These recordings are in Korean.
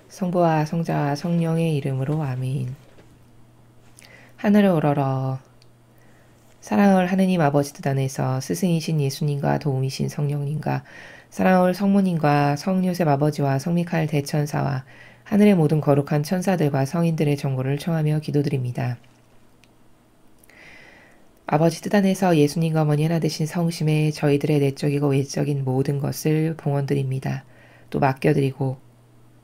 성부와 성자와 성령의 이름으로 아멘. 하늘을 우러러 사랑을 하느님 아버지 뜻 안에서 스승이신 예수님과 도움이신 성령님과 사랑을 성모님과 성요셉 아버지와 성미카엘 대천사와 하늘의 모든 거룩한 천사들과 성인들의 정보를 청하며 기도드립니다. 아버지 뜻 안에서 예수님과 어머니 하나 되신 성심에 저희들의 내적이고 외적인 모든 것을 봉헌드립니다. 또 맡겨드리고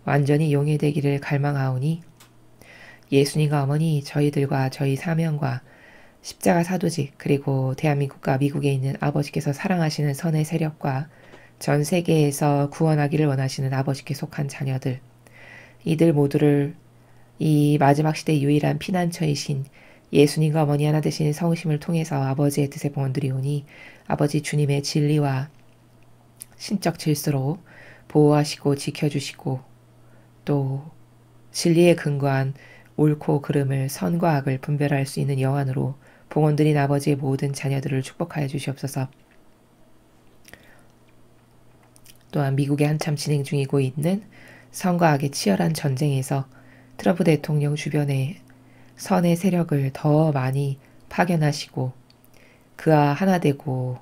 완전히 용해되기를 갈망하오니 예수님과 어머니 저희들과 저희 사명과 십자가 사도직 그리고 대한민국과 미국에 있는 아버지께서 사랑하시는 선의 세력과 전 세계에서 구원하기를 원하시는 아버지께 속한 자녀들 이들 모두를 이 마지막 시대 유일한 피난처이신 예수님과 어머니 하나 되신 성심을 통해서 아버지의 뜻에 봉헌드리오니 아버지 주님의 진리와 신적 질서로 보호하시고 지켜주시고 또 진리에 근거한 옳고 그름을 선과 악을 분별할 수 있는 영안으로 봉헌드린 아버지의 모든 자녀들을 축복하여 주시옵소서. 또한 미국에 한참 진행 중이고 있는 선과 악의 치열한 전쟁에서 트럼프 대통령 주변에 선의 세력을 더 많이 파견하시고 그와 하나 되고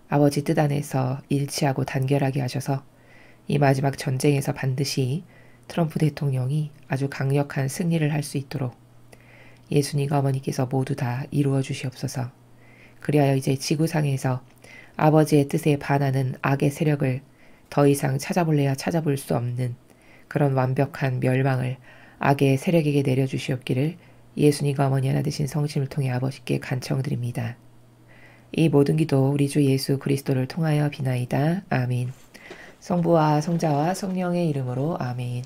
아버지 뜻 안에서 일치하고 단결하게 하셔서 이 마지막 전쟁에서 반드시 트럼프 대통령이 아주 강력한 승리를 할 수 있도록 예수님과 어머니께서 모두 다 이루어 주시옵소서. 그리하여 이제 지구상에서 아버지의 뜻에 반하는 악의 세력을 더 이상 찾아볼래야 찾아볼 수 없는 그런 완벽한 멸망을 악의 세력에게 내려주시옵기를 예수님과 어머니 하나 되신 성심을 통해 아버지께 간청드립니다. 이 모든 기도 우리 주 예수 그리스도를 통하여 비나이다. 아멘. 성부와 성자와 성령의 이름으로 아멘.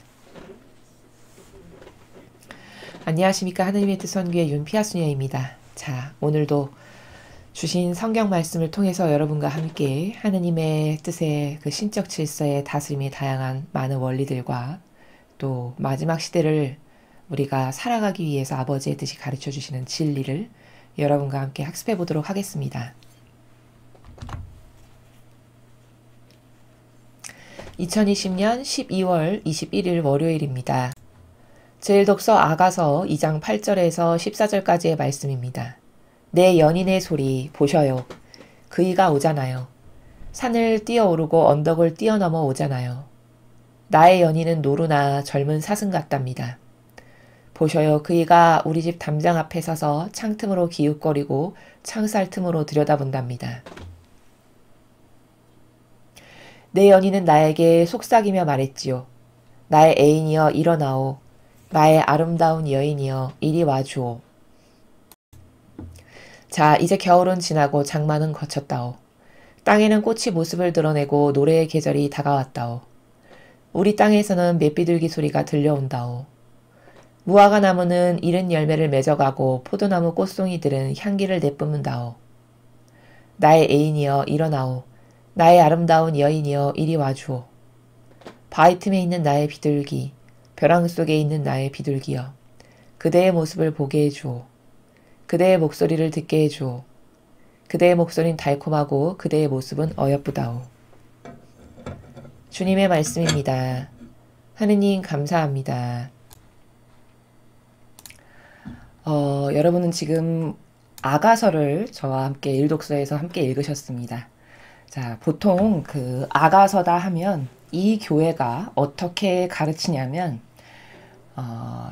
안녕하십니까. 하느님의 뜻 선교의 윤피아수녀입니다. 자, 오늘도 주신 성경 말씀을 통해서 여러분과 함께 하느님의 뜻의 그 신적 질서의 다스림이 다양한 많은 원리들과 또 마지막 시대를 우리가 살아가기 위해서 아버지의 뜻이 가르쳐 주시는 진리를 여러분과 함께 학습해 보도록 하겠습니다. 2020년 12월 21일 월요일입니다. 제1독서 아가서 2장 8절에서 14절까지의 말씀입니다. 내 연인의 소리 보셔요. 그이가 오잖아요. 산을 뛰어오르고 언덕을 뛰어넘어 오잖아요. 나의 연인은 노루나 젊은 사슴 같답니다. 보셔요. 그이가 우리 집 담장 앞에 서서 창틈으로 기웃거리고 창살 틈으로 들여다본답니다. 내 연인은 나에게 속삭이며 말했지요. 나의 애인이여 일어나오. 나의 아름다운 여인이여 이리 와주오. 자, 이제 겨울은 지나고 장마는 거쳤다오. 땅에는 꽃이 모습을 드러내고 노래의 계절이 다가왔다오. 우리 땅에서는 맷비둘기 소리가 들려온다오. 무화과 나무는 이른 열매를 맺어가고 포도나무 꽃송이들은 향기를 내뿜는다오. 나의 애인이여 일어나오. 나의 아름다운 여인이여 이리 와주오. 바위 틈에 있는 나의 비둘기, 벼랑 속에 있는 나의 비둘기여. 그대의 모습을 보게 해주오. 그대의 목소리를 듣게 해주오. 그대의 목소리는 달콤하고 그대의 모습은 어여쁘다오. 주님의 말씀입니다. 하느님 감사합니다. 여러분은 지금 아가서를 저와 함께 일독서에서 함께 읽으셨습니다. 자, 보통 그 아가서다 하면 이 교회가 어떻게 가르치냐면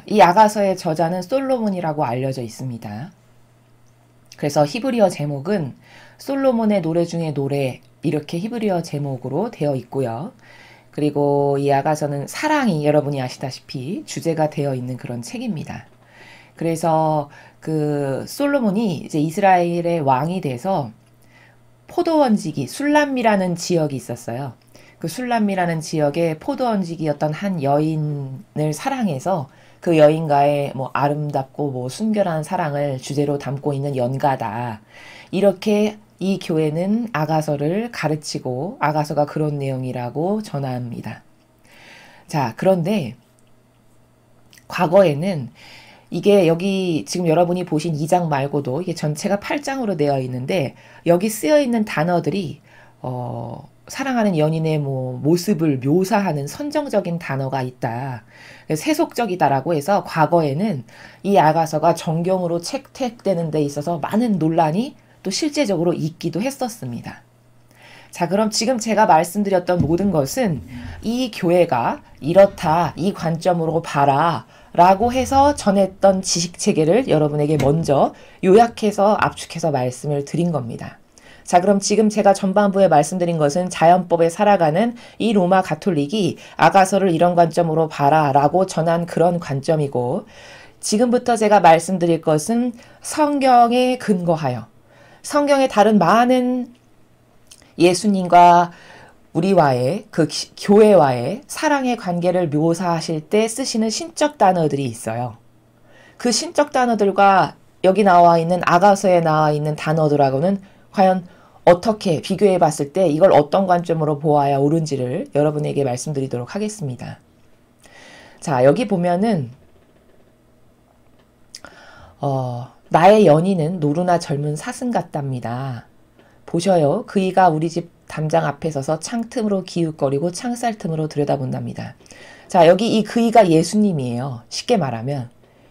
이 아가서의 저자는 솔로몬이라고 알려져 있습니다. 그래서 히브리어 제목은 솔로몬의 노래 중에 노래 이렇게 히브리어 제목으로 되어 있고요. 그리고 이 아가서는 사랑이 여러분이 아시다시피 주제가 되어 있는 그런 책입니다. 그래서 그 솔로몬이 이제 이스라엘의 왕이 돼서 포도원지기 술람미라는 지역이 있었어요. 그 술람미라는 지역의 포도원지기였던 한 여인을 사랑해서 그 여인과의 뭐 아름답고 뭐 순결한 사랑을 주제로 담고 있는 연가다. 이렇게 이 교회는 아가서를 가르치고 아가서가 그런 내용이라고 전합니다. 자, 그런데 과거에는 이게 여기 지금 여러분이 보신 2장 말고도 이게 전체가 8장으로 되어 있는데 여기 쓰여 있는 단어들이 사랑하는 연인의 뭐 모습을 묘사하는 선정적인 단어가 있다. 세속적이다라고 해서 과거에는 이 아가서가 정경으로 채택되는 데 있어서 많은 논란이 또 실제적으로 있기도 했었습니다. 자, 그럼 지금 제가 말씀드렸던 모든 것은 이 교회가 이렇다, 이 관점으로 봐라 라고 해서 전했던 지식체계를 여러분에게 먼저 요약해서 압축해서 말씀을 드린 겁니다. 자, 그럼 지금 제가 전반부에 말씀드린 것은 자연법에 살아가는 이 로마 가톨릭이 아가서를 이런 관점으로 봐라 라고 전한 그런 관점이고, 지금부터 제가 말씀드릴 것은 성경에 근거하여 성경의 다른 많은 예수님과 우리와의 그 교회와의 사랑의 관계를 묘사하실 때 쓰시는 신적 단어들이 있어요. 그 신적 단어들과 여기 나와 있는 아가서에 나와 있는 단어들하고는 과연 어떻게 비교해 봤을 때 이걸 어떤 관점으로 보아야 옳은지를 여러분에게 말씀드리도록 하겠습니다. 자, 여기 보면은 나의 연인은 노루나 젊은 사슴 같답니다. 보셔요. 그이가 우리 집 담장 앞에 서서 창틈으로 기웃거리고 창살 틈으로 들여다본답니다. 자, 여기 이 그이가 예수님이에요. 쉽게 말하면.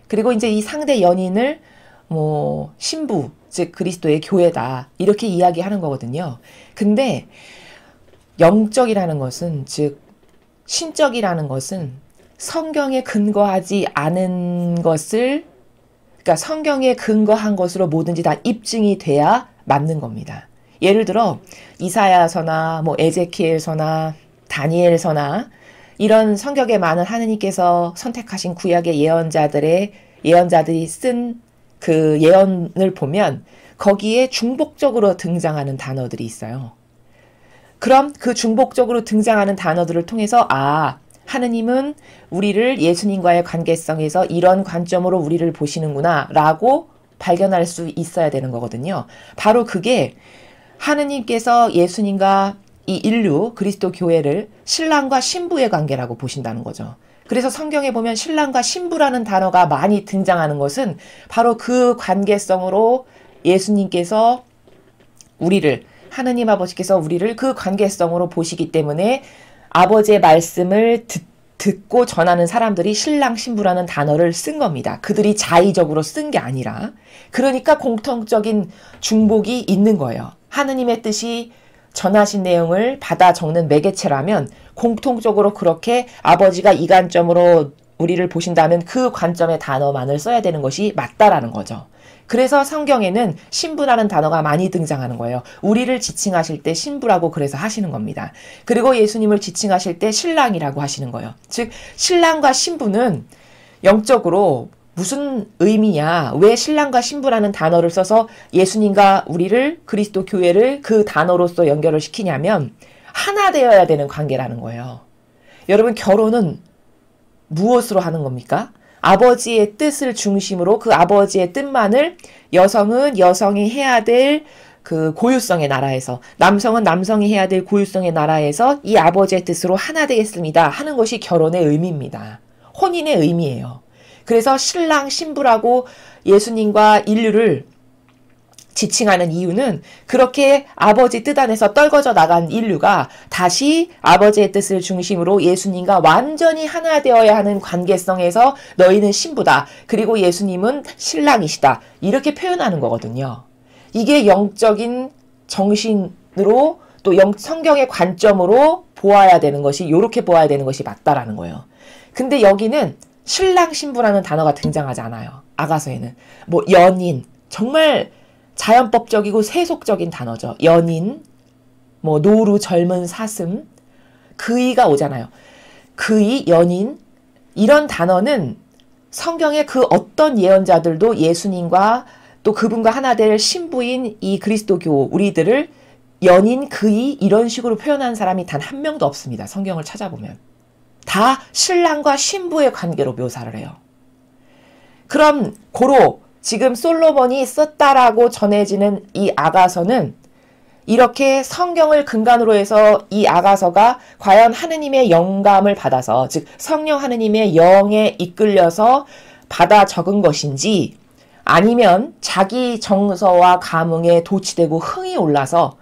그리고 이제 이 상대 연인을 뭐 신부, 즉 그리스도의 교회다, 이렇게 이야기하는 거거든요. 근데 영적이라는 것은, 즉 신적이라는 것은 성경에 근거하지 않은 것을, 그러니까 성경에 근거한 것으로 뭐든지 다 입증이 돼야 맞는 겁니다. 예를 들어 이사야서나 뭐 에제키엘서나 다니엘서나 이런 성경에 많은 하느님께서 선택하신 구약의 예언자들이 쓴 그 예언을 보면 거기에 중복적으로 등장하는 단어들이 있어요. 그럼 그 중복적으로 등장하는 단어들을 통해서 하느님은 우리를 예수님과의 관계성에서 이런 관점으로 우리를 보시는구나 라고 발견할 수 있어야 되는 거거든요. 바로 그게 하느님께서 예수님과 이 인류 그리스도 교회를 신랑과 신부의 관계라고 보신다는 거죠. 그래서 성경에 보면 신랑과 신부라는 단어가 많이 등장하는 것은 바로 그 관계성으로 예수님께서 하느님 아버지께서 우리를 그 관계성으로 보시기 때문에 아버지의 말씀을 듣고 전하는 사람들이 신랑 신부라는 단어를 쓴 겁니다. 그들이 자의적으로 쓴 게 아니라. 그러니까 공통적인 중복이 있는 거예요. 하느님의 뜻이 전하신 내용을 받아 적는 매개체라면 공통적으로 그렇게 아버지가 이 관점으로 우리를 보신다면 그 관점의 단어만을 써야 되는 것이 맞다라는 거죠. 그래서 성경에는 신부라는 단어가 많이 등장하는 거예요. 우리를 지칭하실 때 신부라고 그래서 하시는 겁니다. 그리고 예수님을 지칭하실 때 신랑이라고 하시는 거예요. 즉 신랑과 신부는 영적으로 무슨 의미냐, 왜 신랑과 신부라는 단어를 써서 예수님과 우리를 그리스도 교회를 그 단어로서 연결을 시키냐면 하나 되어야 되는 관계라는 거예요. 여러분, 결혼은 무엇으로 하는 겁니까? 아버지의 뜻을 중심으로 그 아버지의 뜻만을 여성은 여성이 해야 될 그 고유성의 나라에서, 남성은 남성이 해야 될 고유성의 나라에서 이 아버지의 뜻으로 하나 되겠습니다 하는 것이 결혼의 의미입니다. 혼인의 의미예요. 그래서 신랑 신부라고 예수님과 인류를 지칭하는 이유는 그렇게 아버지 뜻 안에서 떨궈져 나간 인류가 다시 아버지의 뜻을 중심으로 예수님과 완전히 하나 되어야 하는 관계성에서 너희는 신부다, 그리고 예수님은 신랑이시다, 이렇게 표현하는 거거든요. 이게 영적인 정신으로 또 성경의 관점으로 보아야 되는 것이, 이렇게 보아야 되는 것이 맞다라는 거예요. 근데 여기는 신랑 신부라는 단어가 등장하지 않아요. 아가서에는 뭐 연인, 정말 자연법적이고 세속적인 단어죠. 연인, 뭐 노루, 젊은 사슴, 그이가 오잖아요. 그이, 연인, 이런 단어는 성경의 그 어떤 예언자들도 예수님과 또 그분과 하나 될 신부인 이 그리스도교 우리들을 연인, 그이 이런 식으로 표현한 사람이 단 한 명도 없습니다. 성경을 찾아보면. 다 신랑과 신부의 관계로 묘사를 해요. 그럼 고로 지금 솔로몬이 썼다라고 전해지는 이 아가서는 이렇게 성경을 근간으로 해서 이 아가서가 과연 하느님의 영감을 받아서, 즉 성령 하느님의 영에 이끌려서 받아 적은 것인지, 아니면 자기 정서와 감흥에 도취되고 흥이 올라서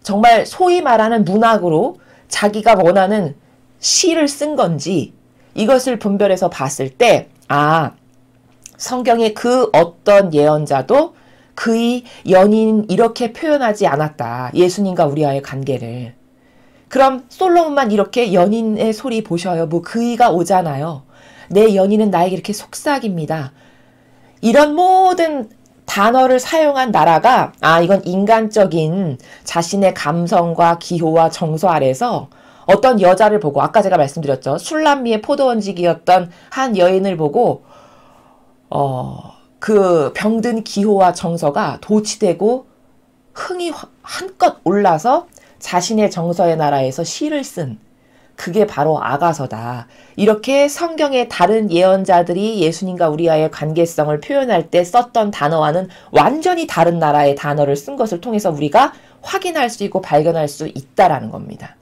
정말 소위 말하는 문학으로 자기가 원하는 시를 쓴 건지 이것을 분별해서 봤을 때 성경의 그 어떤 예언자도 그의 연인 이렇게 표현하지 않았다. 예수님과 우리와의 관계를. 그럼 솔로몬만 이렇게 연인의 소리 보셔요. 뭐 그이가 오잖아요. 내 연인은 나에게 이렇게 속삭입니다. 이런 모든 단어를 사용한 나라가 이건 인간적인 자신의 감성과 기호와 정서 아래서 어떤 여자를 보고 아까 제가 말씀드렸죠. 술람미의 포도원지기였던 한 여인을 보고 그 병든 기호와 정서가 도취되고 흥이 한껏 올라서 자신의 정서의 나라에서 시를 쓴 그게 바로 아가서다. 이렇게 성경의 다른 예언자들이 예수님과 우리와의 관계성을 표현할 때 썼던 단어와는 완전히 다른 나라의 단어를 쓴 것을 통해서 우리가 확인할 수 있고 발견할 수 있다라는 겁니다.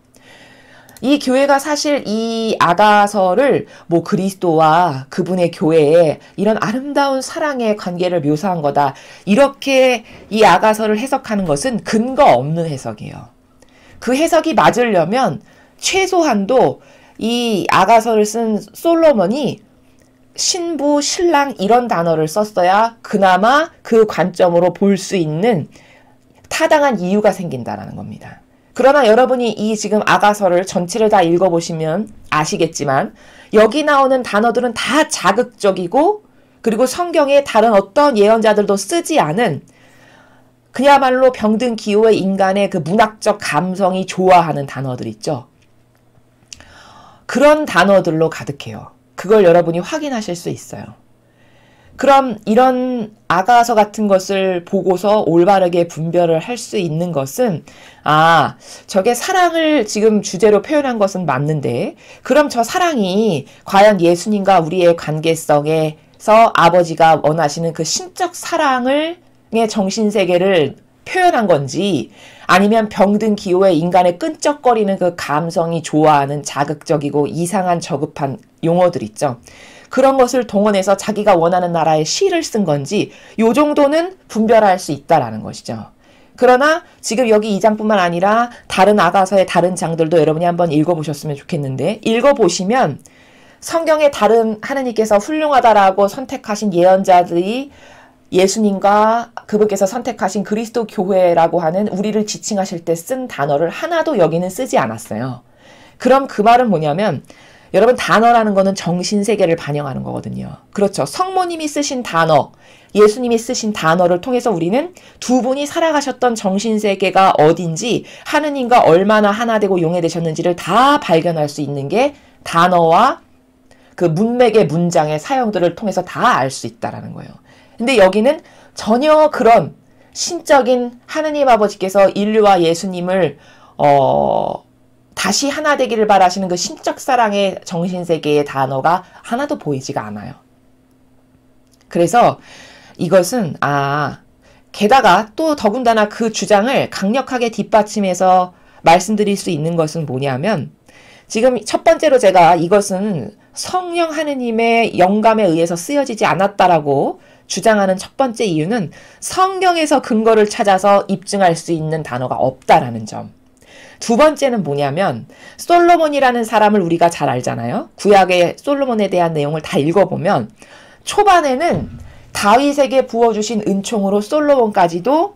이 교회가 사실 이 아가서를 뭐 그리스도와 그분의 교회에 이런 아름다운 사랑의 관계를 묘사한 거다. 이렇게 이 아가서를 해석하는 것은 근거 없는 해석이에요. 그 해석이 맞으려면 최소한도 이 아가서를 쓴 솔로몬이 신부, 신랑 이런 단어를 썼어야 그나마 그 관점으로 볼 수 있는 타당한 이유가 생긴다는 겁니다. 그러나 여러분이 이 지금 아가서를 전체를 다 읽어보시면 아시겠지만 여기 나오는 단어들은 다 자극적이고 그리고 성경의 다른 어떤 예언자들도 쓰지 않은 그야말로 병든 기호의 인간의 그 문학적 감성이 좋아하는 단어들 있죠. 그런 단어들로 가득해요. 그걸 여러분이 확인하실 수 있어요. 그럼 이런 아가서 같은 것을 보고서 올바르게 분별을 할 수 있는 것은 저게 사랑을 지금 주제로 표현한 것은 맞는데 그럼 저 사랑이 과연 예수님과 우리의 관계성에서 아버지가 원하시는 그 신적 사랑의 정신세계를 표현한 건지 아니면 병든 기호의 인간의 끈적거리는 그 감성이 좋아하는 자극적이고 이상한 저급한 용어들 있죠. 그런 것을 동원해서 자기가 원하는 나라의 시를 쓴 건지 요 정도는 분별할 수 있다라는 것이죠. 그러나 지금 여기 2장뿐만 아니라 다른 아가서의 다른 장들도 여러분이 한번 읽어보셨으면 좋겠는데 읽어보시면 성경의 다른 하느님께서 훌륭하다라고 선택하신 예언자들이 예수님과 그분께서 선택하신 그리스도 교회라고 하는 우리를 지칭하실 때 쓴 단어를 하나도 여기는 쓰지 않았어요. 그럼 그 말은 뭐냐면 여러분 단어라는 거는 정신세계를 반영하는 거거든요. 그렇죠. 성모님이 쓰신 단어, 예수님이 쓰신 단어를 통해서 우리는 두 분이 살아가셨던 정신세계가 어딘지 하느님과 얼마나 하나 되고 용해되셨는지를 다 발견할 수 있는 게 단어와 그 문맥의 문장의 사용들을 통해서 다 알 수 있다라는 거예요. 근데 여기는 전혀 그런 신적인 하느님 아버지께서 인류와 예수님을 다시 하나 되기를 바라시는 그 신적 사랑의 정신세계의 단어가 하나도 보이지가 않아요. 그래서 이것은 게다가 또 더군다나 그 주장을 강력하게 뒷받침해서 말씀드릴 수 있는 것은 뭐냐면 지금 첫 번째로 제가 이것은 성령 하느님의 영감에 의해서 쓰여지지 않았다라고 주장하는 첫 번째 이유는 성경에서 근거를 찾아서 입증할 수 있는 단어가 없다라는 점. 두 번째는 뭐냐면 솔로몬이라는 사람을 우리가 잘 알잖아요. 구약의 솔로몬에 대한 내용을 다 읽어보면 초반에는 다윗에게 부어주신 은총으로 솔로몬까지도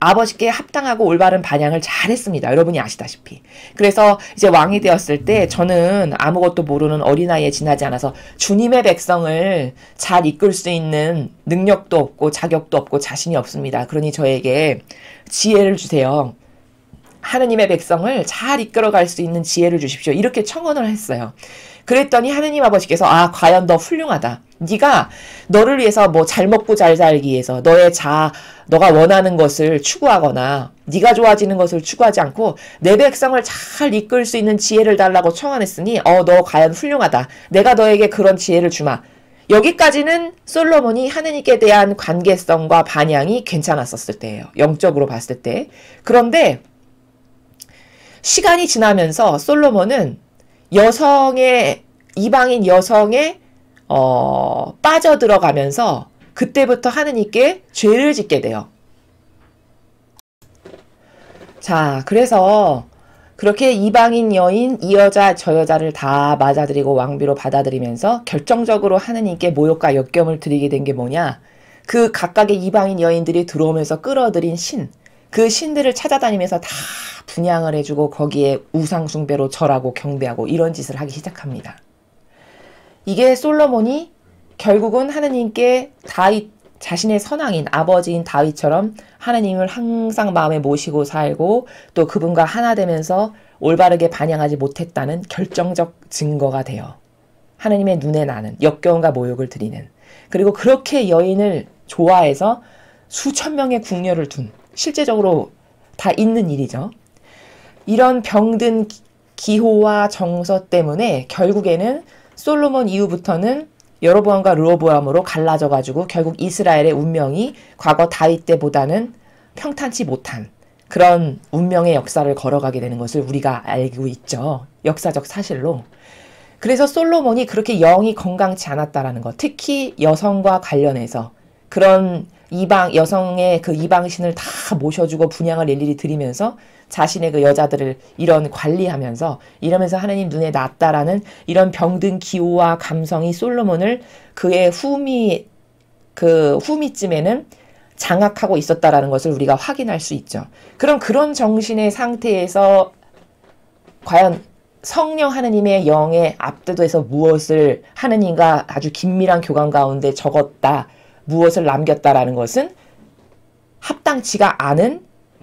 아버지께 합당하고 올바른 반향을 잘했습니다. 여러분이 아시다시피. 그래서 이제 왕이 되었을 때 저는 아무것도 모르는 어린아이에 지나지 않아서 주님의 백성을 잘 이끌 수 있는 능력도 없고 자격도 없고 자신이 없습니다. 그러니 저에게 지혜를 주세요. 하느님의 백성을 잘 이끌어갈 수 있는 지혜를 주십시오. 이렇게 청원을 했어요. 그랬더니 하느님 아버지께서 과연 너 훌륭하다. 네가 너를 위해서 뭐 잘 먹고 잘 살기 위해서 너가 원하는 것을 추구하거나 네가 좋아지는 것을 추구하지 않고 내 백성을 잘 이끌 수 있는 지혜를 달라고 청원했으니 너 과연 훌륭하다. 내가 너에게 그런 지혜를 주마. 여기까지는 솔로몬이 하느님께 대한 관계성과 반향이 괜찮았었을 때예요. 영적으로 봤을 때. 그런데 시간이 지나면서 솔로몬은 이방인 여성에 빠져들어가면서 그때부터 하느님께 죄를 짓게 돼요. 자, 그래서 그렇게 이방인 여인 이 여자 저 여자를 다 맞아들이고 왕비로 받아들이면서 결정적으로 하느님께 모욕과 역경을 드리게 된 게 뭐냐? 그 각각의 이방인 여인들이 들어오면서 끌어들인 신, 그 신들을 찾아다니면서 다 분양을 해주고 거기에 우상숭배로 절하고 경배하고 이런 짓을 하기 시작합니다. 이게 솔로몬이 결국은 하느님께 다윗 자신의 선왕인 아버지인 다윗처럼 하느님을 항상 마음에 모시고 살고 또 그분과 하나 되면서 올바르게 반영하지 못했다는 결정적 증거가 돼요. 하느님의 눈에 나는 역겨움과 모욕을 드리는, 그리고 그렇게 여인을 좋아해서 수천 명의 궁녀를 둔, 실제적으로 다 있는 일이죠. 이런 병든 기호와 정서 때문에 결국에는 솔로몬 이후부터는 여로보암과 르호보암으로 갈라져가지고 결국 이스라엘의 운명이 과거 다윗 때보다는 평탄치 못한 그런 운명의 역사를 걸어가게 되는 것을 우리가 알고 있죠. 역사적 사실로. 그래서 솔로몬이 그렇게 영이 건강치 않았다라는 것, 특히 여성과 관련해서 그런 여성의 그 이방신을 다 모셔주고 분양을 일일이 드리면서 자신의 그 여자들을 이런 관리하면서 이러면서 하느님 눈에 났다라는 이런 병든 기호와 감성이 솔로몬을 그의 후미쯤에는 장악하고 있었다라는 것을 우리가 확인할 수 있죠. 그럼 그런 정신의 상태에서 과연 성령 하느님의 영에 압도돼서 무엇을 하느님과 아주 긴밀한 교감 가운데 적었다, 무엇을 남겼다라는 것은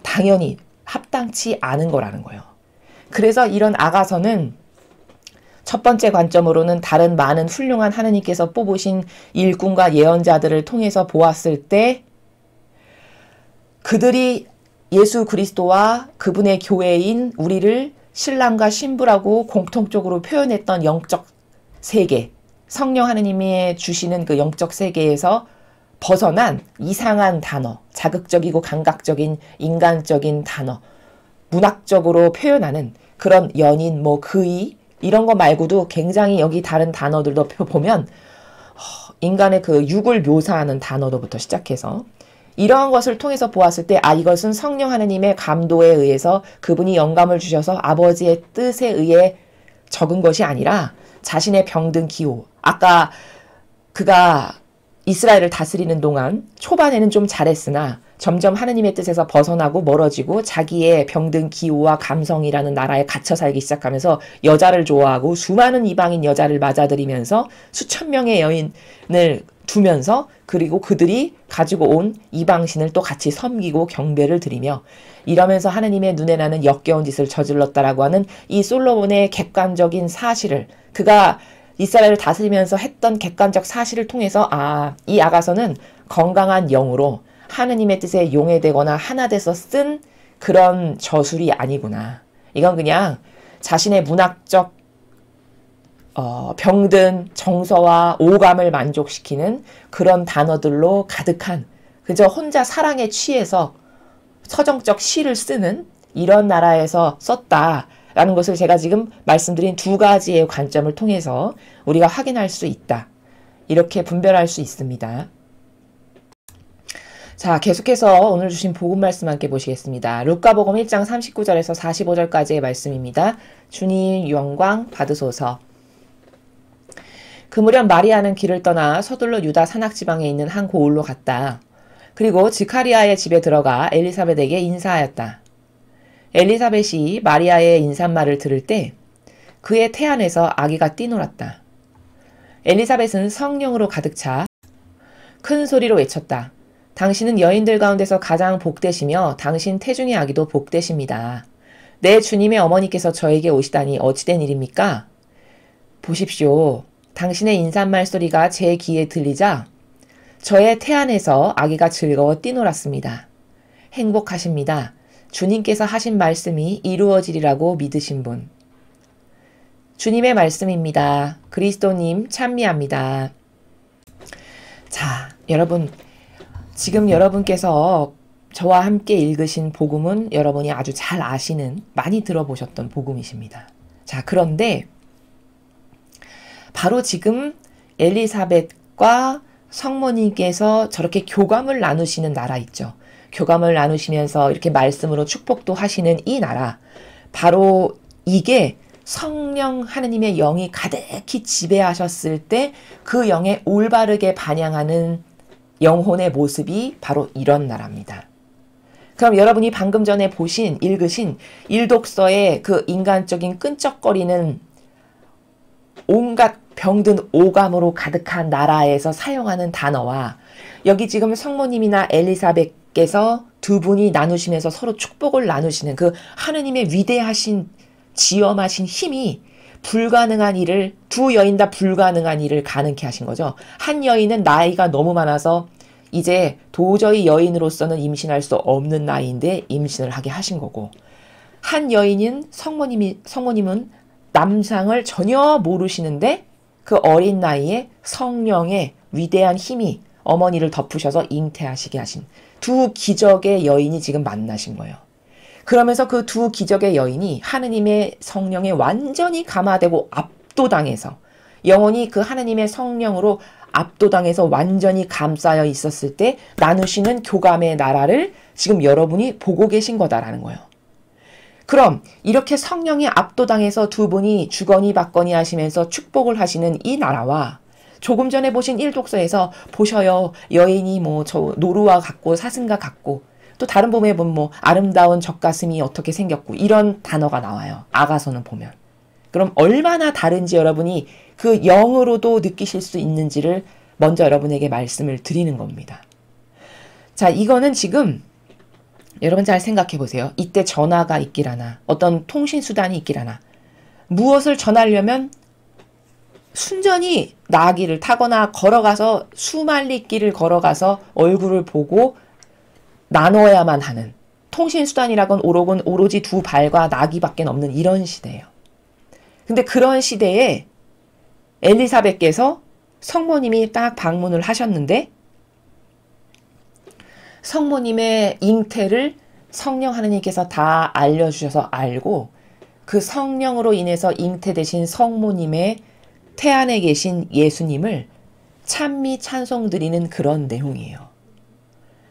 당연히 합당치 않은 거라는 거예요. 그래서 이런 아가서는 첫 번째 관점으로는 다른 많은 훌륭한 하느님께서 뽑으신 일꾼과 예언자들을 통해서 보았을 때 그들이 예수 그리스도와 그분의 교회인 우리를 신랑과 신부라고 공통적으로 표현했던 영적 세계, 성령 하느님이 주시는 그 영적 세계에서 벗어난 이상한 단어, 자극적이고 감각적인 인간적인 단어, 문학적으로 표현하는 그런 연인, 그의 이런 거 말고도 굉장히 여기 다른 단어들도 보면 인간의 그 육을 묘사하는 단어로부터 시작해서 이러한 것을 통해서 보았을 때 이것은 성령 하느님의 감도에 의해서 그분이 영감을 주셔서 아버지의 뜻에 의해 적은 것이 아니라 자신의 병든 기호, 아까 그가 이스라엘을 다스리는 동안 초반에는 좀 잘했으나 점점 하느님의 뜻에서 벗어나고 멀어지고 자기의 병든 기호와 감성이라는 나라에 갇혀 살기 시작하면서 여자를 좋아하고 수많은 이방인 여자를 맞아들이면서 수천 명의 여인을 두면서 그리고 그들이 가지고 온 이방신을 또 같이 섬기고 경배를 드리며 이러면서 하느님의 눈에 나는 역겨운 짓을 저질렀다라고 하는 이 솔로몬의 객관적인 사실을, 그가 이스라엘을 다스리면서 했던 객관적 사실을 통해서 이 아가서는 건강한 영으로 하느님의 뜻에 용해되거나 하나 돼서 쓴 그런 저술이 아니구나. 이건 그냥 자신의 문학적 병든 정서와 오감을 만족시키는 그런 단어들로 가득한, 그저 혼자 사랑에 취해서 서정적 시를 쓰는 이런 나라에서 썼다라는 것을 제가 지금 말씀드린 두 가지의 관점을 통해서 우리가 확인할 수 있다. 이렇게 분별할 수 있습니다. 자, 계속해서 오늘 주신 복음 말씀 함께 보시겠습니다. 루카복음 1장 39절에서 45절까지의 말씀입니다. 주님 영광 받으소서. 그 무렵 마리아는 길을 떠나 서둘러 유다 산악지방에 있는 한 고을로 갔다. 그리고 지카리아의 집에 들어가 엘리사벳에게 인사하였다. 엘리사벳이 마리아의 인사말을 들을 때 그의 태안에서 아기가 뛰놀았다. 엘리사벳은 성령으로 가득 차 큰 소리로 외쳤다. 당신은 여인들 가운데서 가장 복되시며 당신 태중의 아기도 복되십니다. 내 주님의 어머니께서 저에게 오시다니 어찌된 일입니까? 보십시오. 당신의 인사말 소리가 제 귀에 들리자 저의 태안에서 아기가 즐거워 뛰놀았습니다. 행복하십니다. 주님께서 하신 말씀이 이루어지리라고 믿으신 분. 주님의 말씀입니다. 그리스도님 찬미합니다. 자, 여러분, 지금 여러분께서 저와 함께 읽으신 복음은 여러분이 아주 잘 아시는, 많이 들어보셨던 복음이십니다. 자, 그런데 바로 지금 엘리사벳과 성모님께서 저렇게 교감을 나누시는 나라 있죠. 교감을 나누시면서 이렇게 말씀으로 축복도 하시는 이 나라, 바로 이게 성령 하느님의 영이 가득히 지배하셨을 때 그 영에 올바르게 반영하는 영혼의 모습이 바로 이런 나라입니다. 그럼 여러분이 방금 전에 읽으신 일독서의 그 인간적인 끈적거리는 온갖 병든 오감으로 가득한 나라에서 사용하는 단어와 여기 지금 성모님이나 엘리사벳께서 두 분이 나누시면서 서로 축복을 나누시는 그 하느님의 위대하신 지엄하신 힘이 불가능한 일을, 두 여인 다 불가능한 일을 가능케 하신 거죠. 한 여인은 나이가 너무 많아서 이제 도저히 여인으로서는 임신할 수 없는 나이인데 임신을 하게 하신 거고, 한 여인은 성모님은 남상을 전혀 모르시는데 그 어린 나이에 성령의 위대한 힘이 어머니를 덮으셔서 잉태하시게 하신 두 기적의 여인이 지금 만나신 거예요. 그러면서 그 두 기적의 여인이 하느님의 성령에 완전히 감화되고 압도당해서 영혼이 그 하느님의 성령으로 압도당해서 완전히 감싸여 있었을 때 나누시는 교감의 나라를 지금 여러분이 보고 계신 거다라는 거예요. 그럼 이렇게 성령이 압도당해서 두 분이 주거니 받거니 하시면서 축복을 하시는 이 나라와 조금 전에 보신 일독서에서 보셔요. 여인이 저 노루와 같고 사슴과 같고 또 다른 부분에 보면 아름다운 젖가슴이 어떻게 생겼고 이런 단어가 나와요. 아가서는 보면. 그럼 얼마나 다른지 여러분이 그 영으로도 느끼실 수 있는지를 먼저 여러분에게 말씀을 드리는 겁니다. 자, 이거는 지금 여러분 잘 생각해 보세요. 이때 전화가 있기라나 어떤 통신수단이 있기라나 무엇을 전하려면 순전히 나귀를 타거나 걸어가서 수만리 길을 걸어가서 얼굴을 보고 나눠야만 하는 통신수단이라곤 오로지 두 발과 나귀밖에 없는 이런 시대예요. 근데 그런 시대에 엘리사벳께서 성모님이 딱 방문을 하셨는데 성모님의 잉태를 성령 하느님께서 다 알려주셔서 알고 그 성령으로 인해서 잉태되신 성모님의 태안에 계신 예수님을 찬미 찬송 드리는 그런 내용이에요.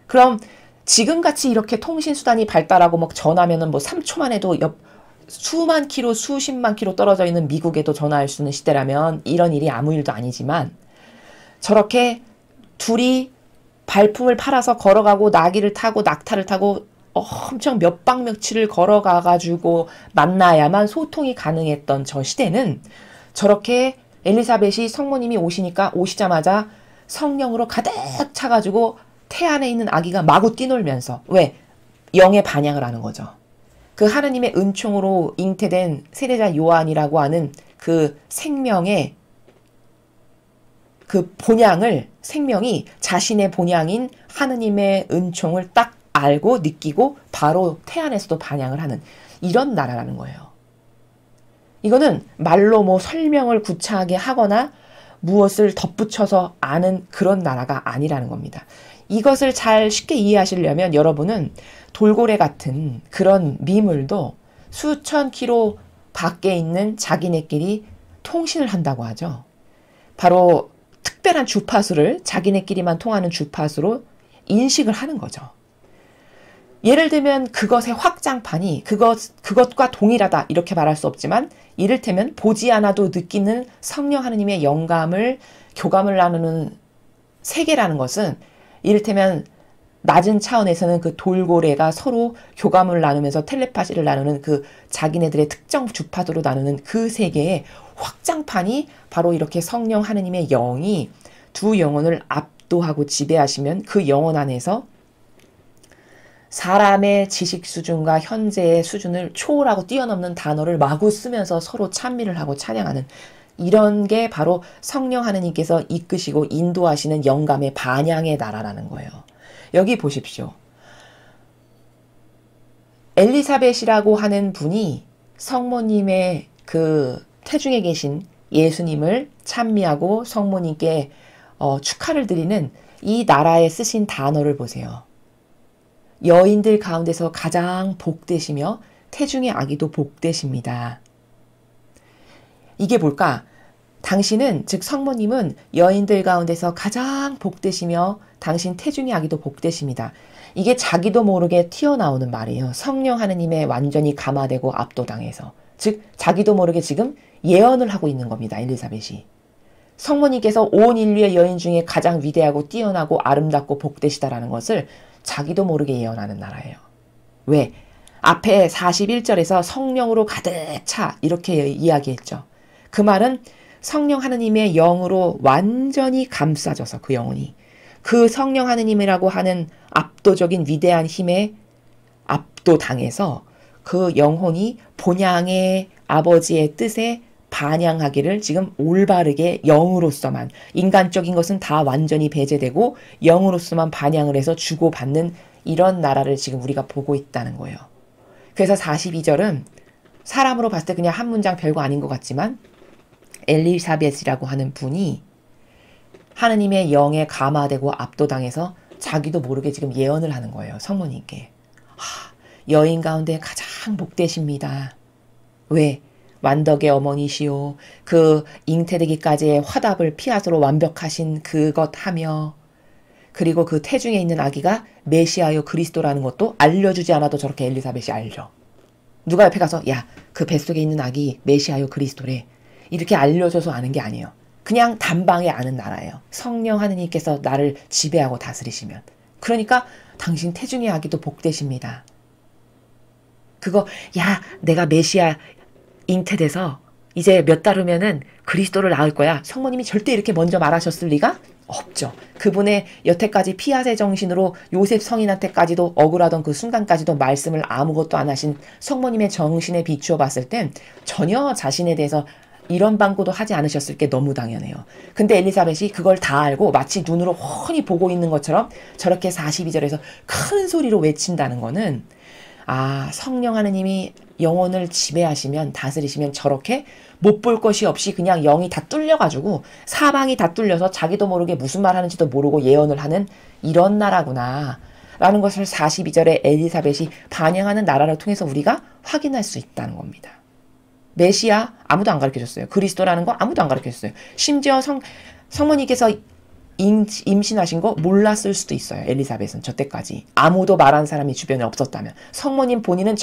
그럼 지금같이 이렇게 통신수단이 발달하고 전화면은 3초만 해도 수만 킬로, 수십만 킬로 떨어져 있는 미국에도 전화할 수 있는 시대라면 이런 일이 아무 일도 아니지만 저렇게 둘이 발품을 팔아서 걸어가고 나귀를 타고 낙타를 타고 엄청 몇 박 며칠을 걸어가가지고 만나야만 소통이 가능했던 저 시대는 저렇게 엘리사벳이 성모님이 오시자마자 성령으로 가득 차가지고 태안에 있는 아기가 마구 뛰놀면서 왜? 영의 반향을 하는 거죠. 그 하느님의 은총으로 잉태된 세례자 요한이라고 하는 그 생명의 그 본향을 생명이 자신의 본향인 하느님의 은총을 딱 알고 느끼고 바로 태안에서도 반향을 하는 이런 나라라는 거예요. 이거는 말로 설명을 구차하게 하거나 무엇을 덧붙여서 아는 그런 나라가 아니라는 겁니다. 이것을 잘 쉽게 이해하시려면 여러분은 돌고래 같은 그런 미물도 수천 킬로 밖에 있는 자기네끼리 통신을 한다고 하죠. 바로 특별한 주파수를 자기네끼리만 통하는 주파수로 인식을 하는 거죠. 예를 들면 그것의 확장판이 그것과 동일하다 이렇게 말할 수 없지만 이를테면 보지 않아도 느끼는 성령 하느님의 영감을 교감을 나누는 세계라는 것은 이를테면 낮은 차원에서는 그 돌고래가 서로 교감을 나누면서 텔레파시를 나누는 그 자기네들의 특정 주파수로 나누는 그 세계의 확장판이 바로 이렇게 성령 하느님의 영이 두 영혼을 압도하고 지배하시면 그 영혼 안에서 사람의 지식 수준과 현재의 수준을 초월하고 뛰어넘는 단어를 마구 쓰면서 서로 찬미를 하고 찬양하는 이런 게 바로 성령 하느님께서 이끄시고 인도하시는 영감의 반향의 나라라는 거예요. 여기 보십시오. 엘리사벳이라고 하는 분이 성모님의 그 태중에 계신 예수님을 찬미하고 성모님께 축하를 드리는 이 나라에 쓰신 단어를 보세요. 여인들 가운데서 가장 복되시며 태중의 아기도 복되십니다. 이게 뭘까? 당신은 즉 성모님은 여인들 가운데서 가장 복되시며 당신 태중의 아기도 복되십니다. 이게 자기도 모르게 튀어나오는 말이에요. 성령 하느님의 완전히 감화되고 압도당해서. 즉 자기도 모르게 지금 예언을 하고 있는 겁니다. 엘리사벳이. 성모님께서 온 인류의 여인 중에 가장 위대하고 뛰어나고 아름답고 복되시다라는 것을 자기도 모르게 예언하는 나라예요. 왜? 앞에 41절에서 성령으로 가득 차 이렇게 이야기했죠. 그 말은 성령 하느님의 영으로 완전히 감싸져서 그 영혼이 그 성령 하느님이라고 하는 압도적인 위대한 힘에 압도당해서 그 영혼이 본향의 아버지의 뜻에 반향하기를 지금 올바르게 영으로서만, 인간적인 것은 다 완전히 배제되고 영으로서만 반향을 해서 주고받는 이런 나라를 지금 우리가 보고 있다는 거예요. 그래서 42절은 사람으로 봤을 때 그냥 한 문장 별거 아닌 것 같지만 엘리사벳이라고 하는 분이 하느님의 영에 감화되고 압도당해서 자기도 모르게 지금 예언을 하는 거예요. 성모님께. 여인 가운데 가장 복되십니다. 왜? 완덕의 어머니시오. 그 잉태되기까지의 화답을 피아스로 완벽하신 그것 하며 그리고 그 태중에 있는 아기가 메시아요 그리스도라는 것도 알려주지 않아도 저렇게 엘리사벳이 알죠. 누가 옆에 가서 야, 그 뱃속에 있는 아기 메시아요 그리스도래. 이렇게 알려줘서 아는 게 아니에요. 그냥 단방에 아는 나라예요. 성령 하느님께서 나를 지배하고 다스리시면. 그러니까 당신 태중의 아기도 복되십니다. 그거 야, 내가 메시아 잉태돼서 이제 몇 달 후면은 그리스도를 낳을 거야. 성모님이 절대 이렇게 먼저 말하셨을 리가 없죠. 그분의 여태까지 피아세 정신으로 요셉 성인한테까지도 억울하던 그 순간까지도 말씀을 아무것도 안 하신 성모님의 정신에 비추어 봤을 땐 전혀 자신에 대해서 이런 방구도 하지 않으셨을 게 너무 당연해요. 근데 엘리사벳이 그걸 다 알고 마치 눈으로 훤히 보고 있는 것처럼 저렇게 42절에서 큰 소리로 외친다는 거는 성령 하느님이 영혼을 지배하시면 다스리시면 저렇게 못 볼 것이 없이 그냥 영이 다 뚫려가지고 사방이 다 뚫려서 자기도 모르게 무슨 말 하는지도 모르고 예언을 하는 이런 나라구나 라는 것을 42절에 엘리사벳이 반영하는 나라를 통해서 우리가 확인할 수 있다는 겁니다. 메시아 아무도 안 가르쳐줬어요. 그리스도라는 거 아무도 안 가르쳐줬어요. 심지어 성모님께서 임신하신 거 몰랐을 수도 있어요. 엘리사벳은 저때까지 아무도 말한 사람이 주변에 없었다면 성모님 본인은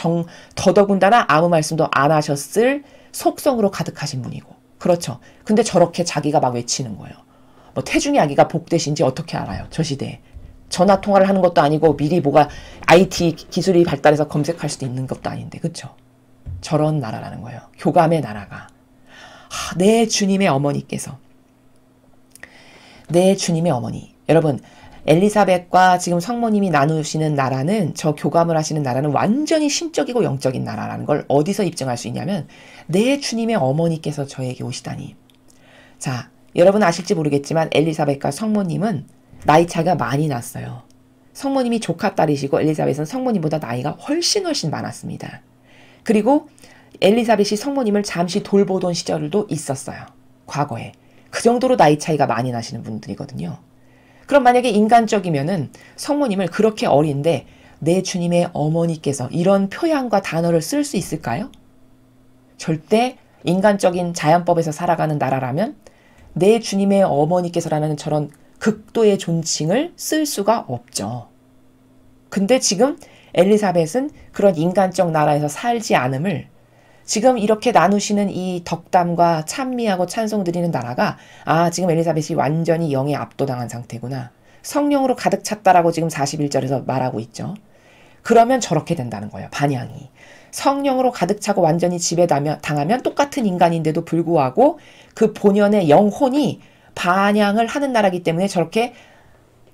더더군다나 아무 말씀도 안 하셨을 속성으로 가득하신 분이고 그렇죠. 근데 저렇게 자기가 막 외치는 거예요. 뭐 태중의 아기가 복되신지 어떻게 알아요? 저 시대에 전화 통화를 하는 것도 아니고 미리 뭐가 IT 기술이 발달해서 검색할 수도 있는 것도 아닌데 그렇죠. 저런 나라라는 거예요. 교감의 나라가. 내 주님의 어머니께서 내 주님의 어머니. 여러분 엘리사벳과 지금 성모님이 나누시는 나라는 저 교감을 하시는 나라는 완전히 신적이고 영적인 나라라는 걸 어디서 입증할 수 있냐면 내 주님의 어머니께서 저에게 오시다니. 자, 여러분 아실지 모르겠지만 엘리사벳과 성모님은 나이 차이가 많이 났어요. 성모님이 조카딸이시고 엘리사벳은 성모님보다 나이가 훨씬 많았습니다. 그리고 엘리사벳이 성모님을 잠시 돌보던 시절도 있었어요. 과거에. 그 정도로 나이 차이가 많이 나시는 분들이거든요. 그럼 만약에 인간적이면은 성모님을 그렇게 어린데 내 주님의 어머니께서 이런 표현과 단어를 쓸 수 있을까요? 절대 인간적인 자연법에서 살아가는 나라라면 내 주님의 어머니께서라는 저런 극도의 존칭을 쓸 수가 없죠. 근데 지금 엘리사벳은 그런 인간적 나라에서 살지 않음을 지금 이렇게 나누시는 이 덕담과 찬미하고 찬송 드리는 나라가 지금 엘리사벳이 완전히 영에 압도당한 상태구나. 성령으로 가득 찼다라고 지금 41절에서 말하고 있죠. 그러면 저렇게 된다는 거예요. 반향이. 성령으로 가득 차고 완전히 지배당하면 똑같은 인간인데도 불구하고 그 본연의 영혼이 반향을 하는 나라이기 때문에 저렇게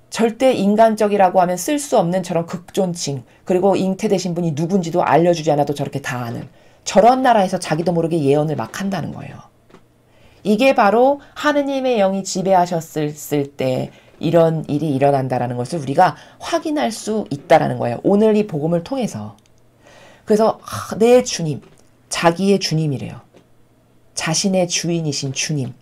절대 인간적이라고 하면 쓸 수 없는 저런 극존칭 그리고 잉태되신 분이 누군지도 알려주지 않아도 저렇게 다 아는 저런 나라에서 자기도 모르게 예언을 막 한다는 거예요. 이게 바로 하느님의 영이 지배하셨을 때 이런 일이 일어난다는 것을 우리가 확인할 수 있다는 거예요. 오늘 이 복음을 통해서. 그래서 내 주님, 자기의 주님이래요. 자신의 주인이신 주님.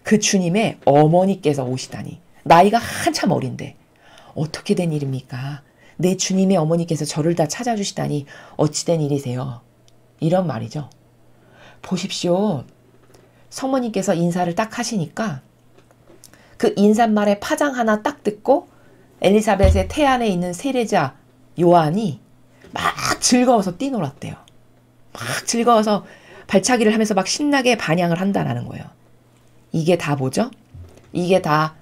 그 주님의 어머니께서 오시다니. 나이가 한참 어린데 어떻게 된 일입니까? 내 주님의 어머니께서 저를 다 찾아주시다니 어찌 된 일이세요? 이런 말이죠. 보십시오. 성모님께서 인사를 딱 하시니까 그 인사말의 파장 하나 딱 듣고 엘리사벳의 태안에 있는 세례자 요한이 막 즐거워서 뛰놀았대요. 막 즐거워서 발차기를 하면서 막 신나게 반향을 한다라는 거예요. 이게 다 뭐죠? 이게 다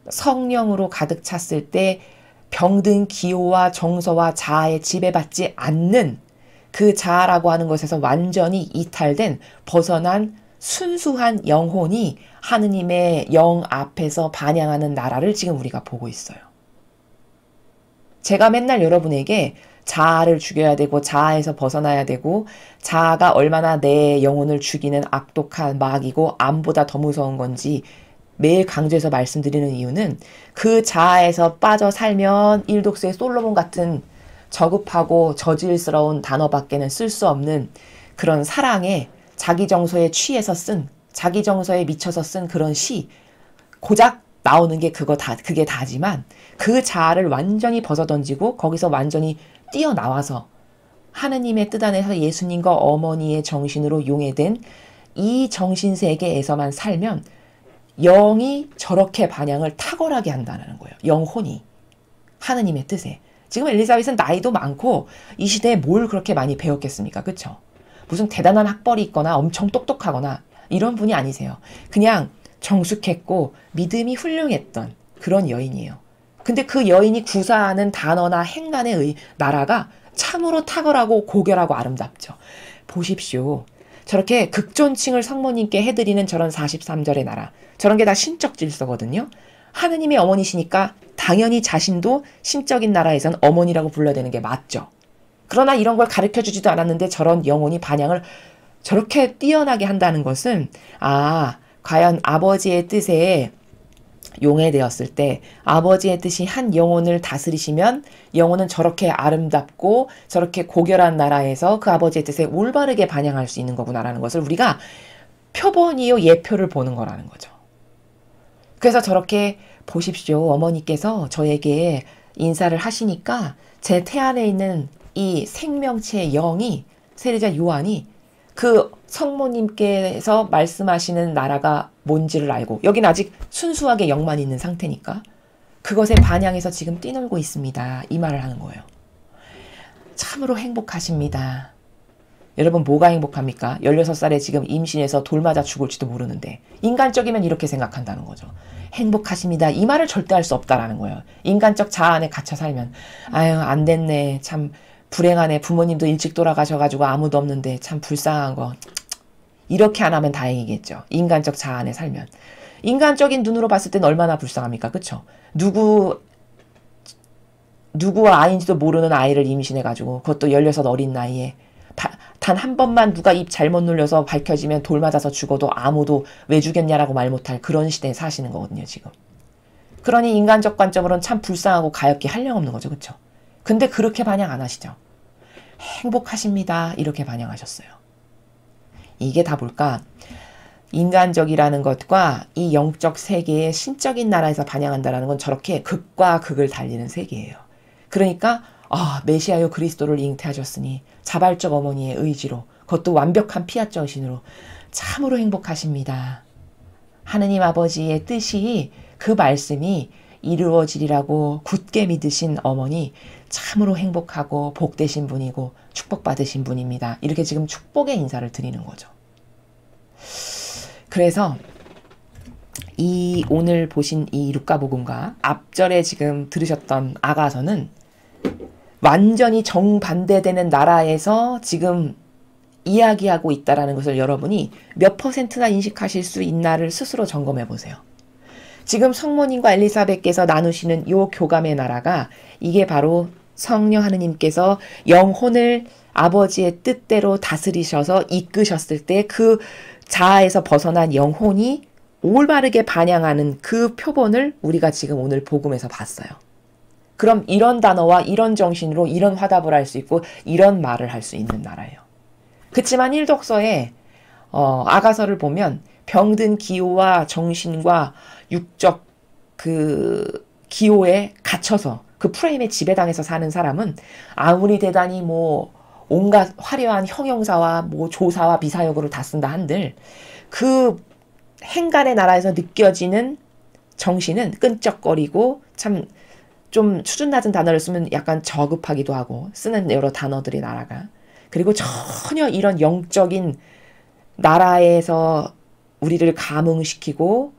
성령으로 가득 찼을 때 병든 기호와 정서와 자아에 지배받지 않는 그 자아라고 하는 것에서 완전히 이탈된 벗어난 순수한 영혼이 하느님의 영 앞에서 반향하는 나라를 지금 우리가 보고 있어요. 제가 맨날 여러분에게 자아를 죽여야 되고 자아에서 벗어나야 되고 자아가 얼마나 내 영혼을 죽이는 악독한 마귀고 암보다 더 무서운 건지 매일 강조해서 말씀드리는 이유는 그 자아에서 빠져 살면 일독스의 솔로몬 같은 저급하고 저질스러운 단어밖에는 쓸 수 없는 그런 사랑에 자기 정서에 취해서 쓴 자기 정서에 미쳐서 쓴 그런 시 고작 나오는 게 그게 다지만 그 자아를 완전히 벗어던지고 거기서 완전히 뛰어나와서 하느님의 뜻 안에서 예수님과 어머니의 정신으로 용해된 이 정신세계에서만 살면 영이 저렇게 반향을 탁월하게 한다는 거예요. 영혼이 하느님의 뜻에. 지금 엘리사벳은 나이도 많고 이 시대에 뭘 그렇게 많이 배웠겠습니까? 그쵸? 무슨 대단한 학벌이 있거나 엄청 똑똑하거나 이런 분이 아니세요. 그냥 정숙했고 믿음이 훌륭했던 그런 여인이에요. 근데 그 여인이 구사하는 단어나 행간의 나라가 참으로 탁월하고 고결하고 아름답죠. 보십시오. 저렇게 극존칭을 성모님께 해드리는 저런 43절의 나라. 저런 게 다 신적 질서거든요. 하느님의 어머니시니까 당연히 자신도 신적인 나라에선 어머니라고 불러야 되는 게 맞죠. 그러나 이런 걸 가르쳐주지도 않았는데 저런 영혼이 반향을 저렇게 뛰어나게 한다는 것은 과연 아버지의 뜻에 용해되었을 때 아버지의 뜻이 한 영혼을 다스리시면 영혼은 저렇게 아름답고 저렇게 고결한 나라에서 그 아버지의 뜻에 올바르게 반향할 수 있는 거구나라는 것을 우리가 표본이요 예표를 보는 거라는 거죠. 그래서 저렇게 보십시오. 어머니께서 저에게 인사를 하시니까 제 태안에 있는 이 생명체의 영이 세례자 요한이 그 성모님께서 말씀하시는 나라가 뭔지를 알고 여기는 아직 순수하게 영만 있는 상태니까 그것에 반향해서 지금 뛰놀고 있습니다. 이 말을 하는 거예요. 참으로 행복하십니다. 여러분 뭐가 행복합니까? 16살에 지금 임신해서 돌 맞아 죽을지도 모르는데 인간적이면 이렇게 생각한다는 거죠. 행복하십니다. 이 말을 절대 할 수 없다라는 거예요. 인간적 자아 안에 갇혀 살면 안 됐네. 참 불행하네. 부모님도 일찍 돌아가셔가지고 아무도 없는데 참 불쌍한 거. 이렇게 안 하면 다행이겠죠. 인간적 자아 안에 살면. 인간적인 눈으로 봤을 땐 얼마나 불쌍합니까? 그쵸? 누구 아이인지도 모르는 아이를 임신해가지고 그것도 16 어린 나이에 단 한 번만 누가 입 잘못 눌려서 밝혀지면 돌 맞아서 죽어도 아무도 왜 죽였냐라고 말 못할 그런 시대에 사시는 거거든요. 지금. 그러니 인간적 관점으로는 참 불쌍하고 가엾게 한량없는 거죠. 그쵸? 근데 그렇게 반향 안 하시죠. 행복하십니다. 이렇게 반향하셨어요. 이게 다 뭘까? 인간적이라는 것과 이 영적 세계의 신적인 나라에서 반향한다는 건 저렇게 극과 극을 달리는 세계예요. 그러니까 메시아요 그리스도를 잉태하셨으니 자발적 어머니의 의지로 그것도 완벽한 피아 정신으로 참으로 행복하십니다. 하느님 아버지의 뜻이 그 말씀이 이루어지리라고 굳게 믿으신 어머니 참으로 행복하고 복되신 분이고 축복받으신 분입니다. 이렇게 지금 축복의 인사를 드리는 거죠. 그래서 이 오늘 보신 이 루카복음과 앞절에 지금 들으셨던 아가서는 완전히 정반대되는 나라에서 지금 이야기하고 있다는 것을 여러분이 몇 %나 인식하실 수 있나를 스스로 점검해 보세요. 지금 성모님과 엘리사벳께서 나누시는 요 교감의 나라가 이게 바로 성령 하느님께서 영혼을 아버지의 뜻대로 다스리셔서 이끄셨을 때 그 자아에서 벗어난 영혼이 올바르게 반향하는 그 표본을 우리가 지금 오늘 복음에서 봤어요. 그럼 이런 단어와 이런 정신으로 이런 화답을 할 수 있고 이런 말을 할 수 있는 나라예요. 그치만 일독서에 아가서를 보면 병든 기호와 정신과 육적 그 기호에 갇혀서 그 프레임에 지배당해서 사는 사람은 아무리 대단히 온갖 화려한 형용사와 조사와 비사역으로 다 쓴다 한들 그 행간의 나라에서 느껴지는 정신은 끈적거리고 참 좀 수준 낮은 단어를 쓰면 약간 저급하기도 하고 쓰는 여러 단어들이 나라가. 그리고 전혀 이런 영적인 나라에서 우리를 감흥시키고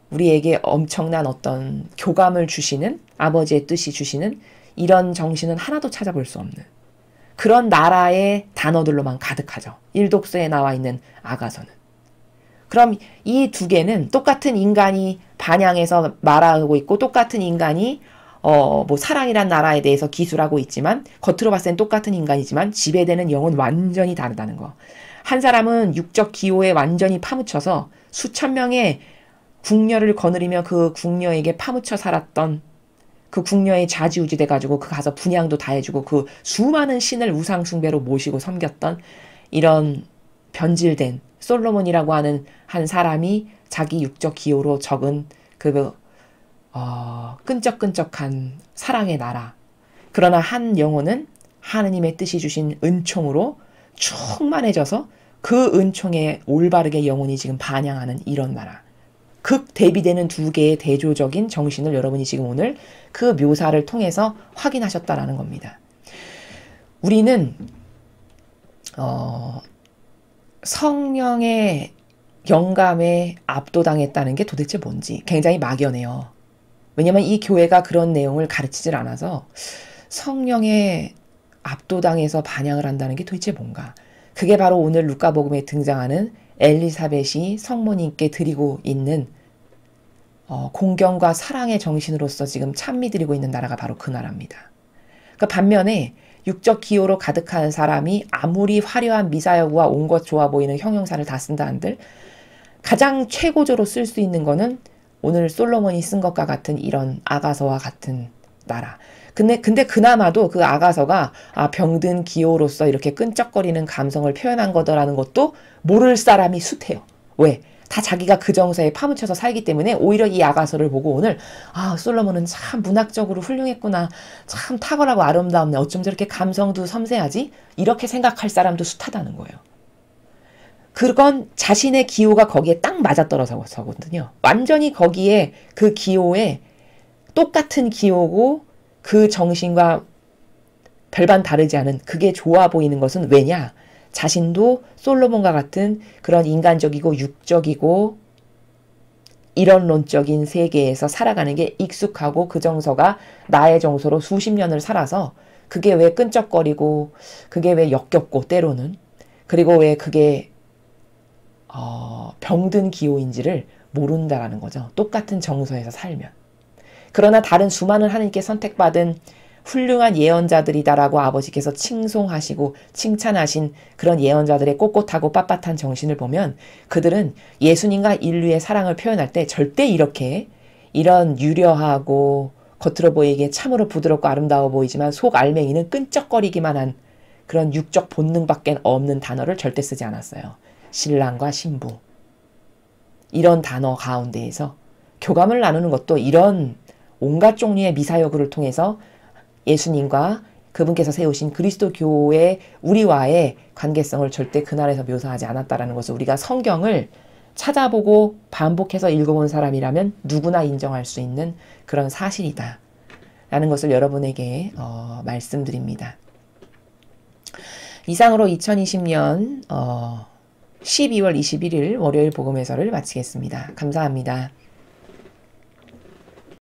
우리에게 엄청난 어떤 교감을 주시는 아버지의 뜻이 주시는 이런 정신은 하나도 찾아볼 수 없는 그런 나라의 단어들로만 가득하죠. 일독서에 나와 있는 아가서는. 그럼 이 두 개는 똑같은 인간이 반향해서 말하고 있고 똑같은 인간이 뭐 사랑이란 나라에 대해서 기술하고 있지만 겉으로 봤을 땐 똑같은 인간이지만 지배되는 영은 완전히 다르다는 거. 한 사람은 육적 기호에 완전히 파묻혀서 수천 명의 궁녀를 거느리며 그 궁녀에게 파묻혀 살았던 그 궁녀의 좌지우지 돼가지고 그 가서 분향도 다 해주고 그 수많은 신을 우상 숭배로 모시고 섬겼던 이런 변질된 솔로몬이라고 하는 한 사람이 자기 육적 기호로 적은 그 끈적끈적한 사랑의 나라. 그러나 한 영혼은 하느님의 뜻이 주신 은총으로 충만해져서 그 은총에 올바르게 영혼이 지금 반향하는 이런 나라. 극 대비되는 두 개의 대조적인 정신을 여러분이 지금 오늘 그 묘사를 통해서 확인하셨다라는 겁니다. 우리는 성령의 영감에 압도당했다는 게 도대체 뭔지 굉장히 막연해요. 왜냐면 이 교회가 그런 내용을 가르치질 않아서 성령에 압도당해서 반향을 한다는 게 도대체 뭔가. 그게 바로 오늘 루카복음에 등장하는 엘리사벳이 성모님께 드리고 있는 공경과 사랑의 정신으로서 지금 찬미 드리고 있는 나라가 바로 그 나라입니다. 그러니까 반면에 육적 기호로 가득한 사람이 아무리 화려한 미사여구와 온 것 좋아 보이는 형용사를 다 쓴다 한들 가장 최고조로 쓸 수 있는 거는 오늘 솔로몬이 쓴 것과 같은 이런 아가서와 같은 나라. 근데 그나마도 그 아가서가 병든 기호로서 이렇게 끈적거리는 감성을 표현한 거더라는 것도 모를 사람이 숱해요. 왜? 다 자기가 그 정서에 파묻혀서 살기 때문에 오히려 이 아가서를 보고 오늘 솔로몬은 참 문학적으로 훌륭했구나. 참 탁월하고 아름다웠네. 어쩜 저렇게 감성도 섬세하지? 이렇게 생각할 사람도 숱하다는 거예요. 그건 자신의 기호가 거기에 딱 맞아떨어서거든요. 완전히 거기에 그 기호에 똑같은 기호고 그 정신과 별반 다르지 않은 그게 좋아 보이는 것은 왜냐? 자신도 솔로몬과 같은 그런 인간적이고 육적이고 이론론적인 세계에서 살아가는 게 익숙하고 그 정서가 나의 정서로 수십 년을 살아서 그게 왜 끈적거리고 그게 왜 역겹고 때로는 그리고 왜 그게 병든 기호인지를 모른다라는 거죠. 똑같은 정서에서 살면. 그러나 다른 수많은 하나님께 선택받은 훌륭한 예언자들이다라고 아버지께서 칭송하시고 칭찬하신 그런 예언자들의 꼿꼿하고 빳빳한 정신을 보면 그들은 예수님과 인류의 사랑을 표현할 때 절대 이런 유려하고 겉으로 보이기에 참으로 부드럽고 아름다워 보이지만 속 알맹이는 끈적거리기만 한 그런 육적 본능밖에 없는 단어를 절대 쓰지 않았어요. 신랑과 신부. 이런 단어 가운데에서 교감을 나누는 것도 이런 온갖 종류의 미사여구를 통해서 예수님과 그분께서 세우신 그리스도 교의 우리와의 관계성을 절대 그날에서 묘사하지 않았다라는 것을 우리가 성경을 찾아보고 반복해서 읽어본 사람이라면 누구나 인정할 수 있는 그런 사실이다 라는 것을 여러분에게 말씀드립니다. 이상으로 2020년 12월 21일 월요일 복음회설을 마치겠습니다. 감사합니다.